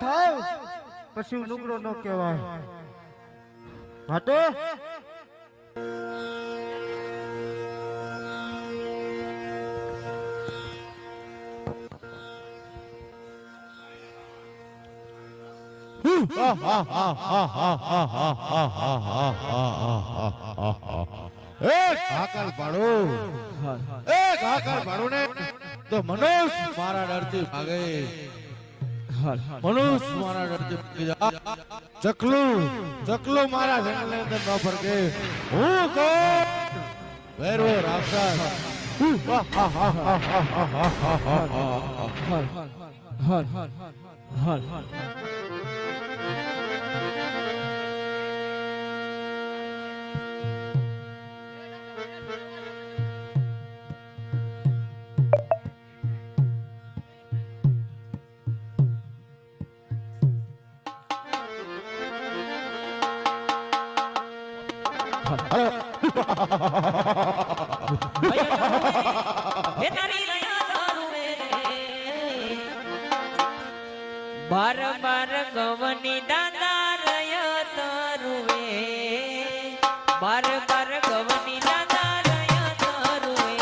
થાય પછી નુકરો ન કહેવાય. માટે તો મનુષ્ય મારા ડરથી ભાગે, મનુષ્ય મારા ડરથી ભાગી જાય. ચકલું મારા જંગલની અંદર ન ફરકે. હું કોણ? ભૈરવો રાક્ષસ. બાર બાર ગવની દાદા રય તરુવે, બાર બાર ગવની દાદા રય તરુવે.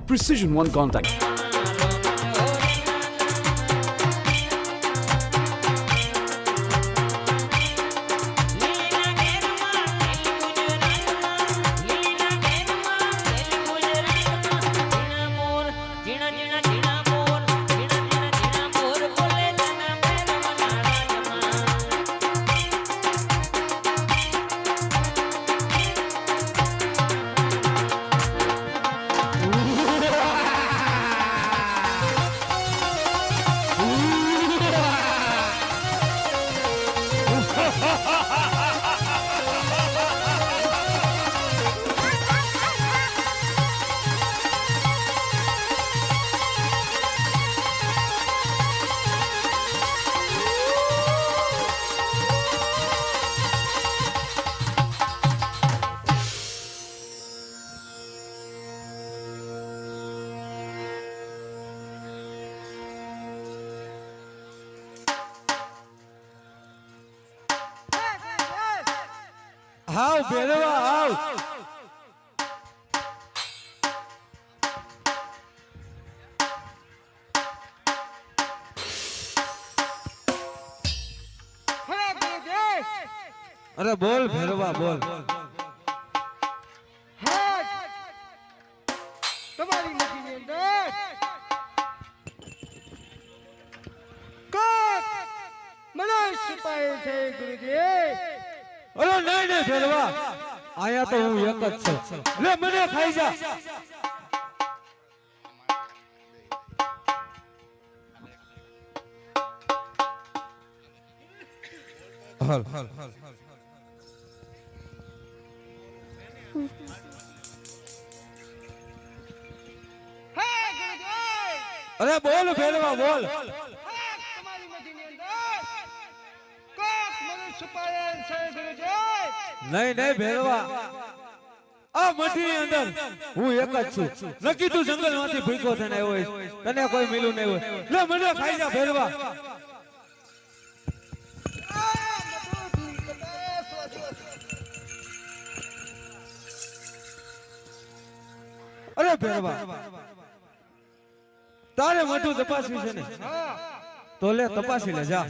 Precision One Contact. આવ ભેરવા આવ. અરે બોલ ભેરવા બોલ. તમારી મટીની અંદર કોક મનુષ્ય પાય છે ગુરુજી. અરે નહીં નહીં ભેરવા, આયા તો હું એક જ છું. લે મને ખાઈ જા. હાલ હાલ હાલ. અરે બોલ ભેરવા બોલ. તમારી મટીની અંદર કોક મનુષ્ય પાય છે ગુરુજી. નહીં નહીં ભેરવા, આ મઠીની અંદર હું એક જ છું. નક્કી તું જંગલ માંથી ભૂખો થઈને આવ્યો હોય, તને કોઈ મિલું નહીં હોય. લે મને ખાઈ જા ભેરવા. અરે ભેરવા, તારે મોટું તપાસવી છે ને, તો લે તપાસી લે જા.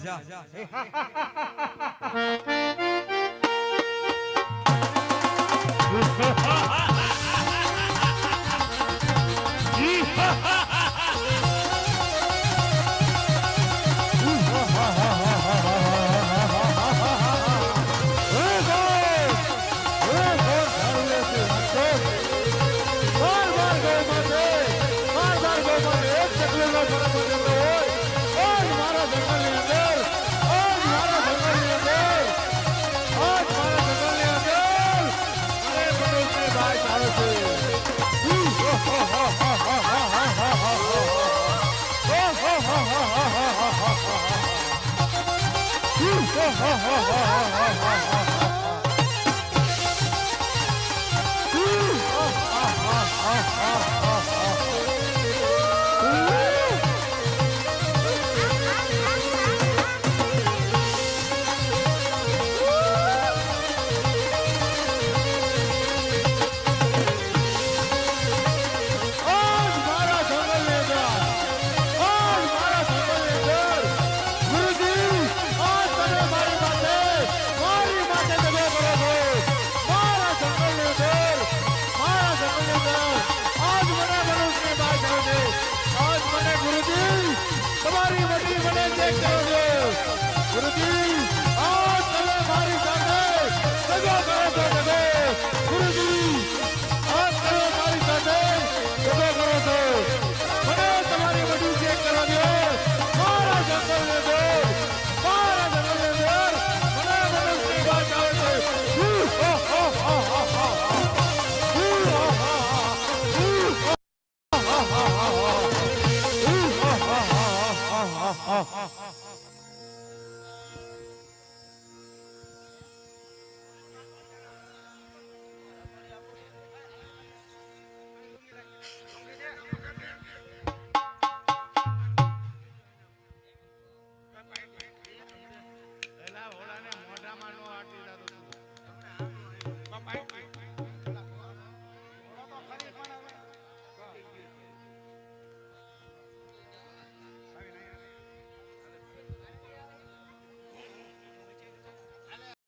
તમારી મટી મને ચેક કરો ગુરુજી. આ તમે મારી સાથે સગો કરો છો તમે ગુરુજી. આ તમે મારી સાથે સગો કરો છો. મને તમારી મટી ચેક કરવા દો. મારા જંગલને દોર, મારા જંગલને દોર. મને મનુષ્યની વાત આવે છે.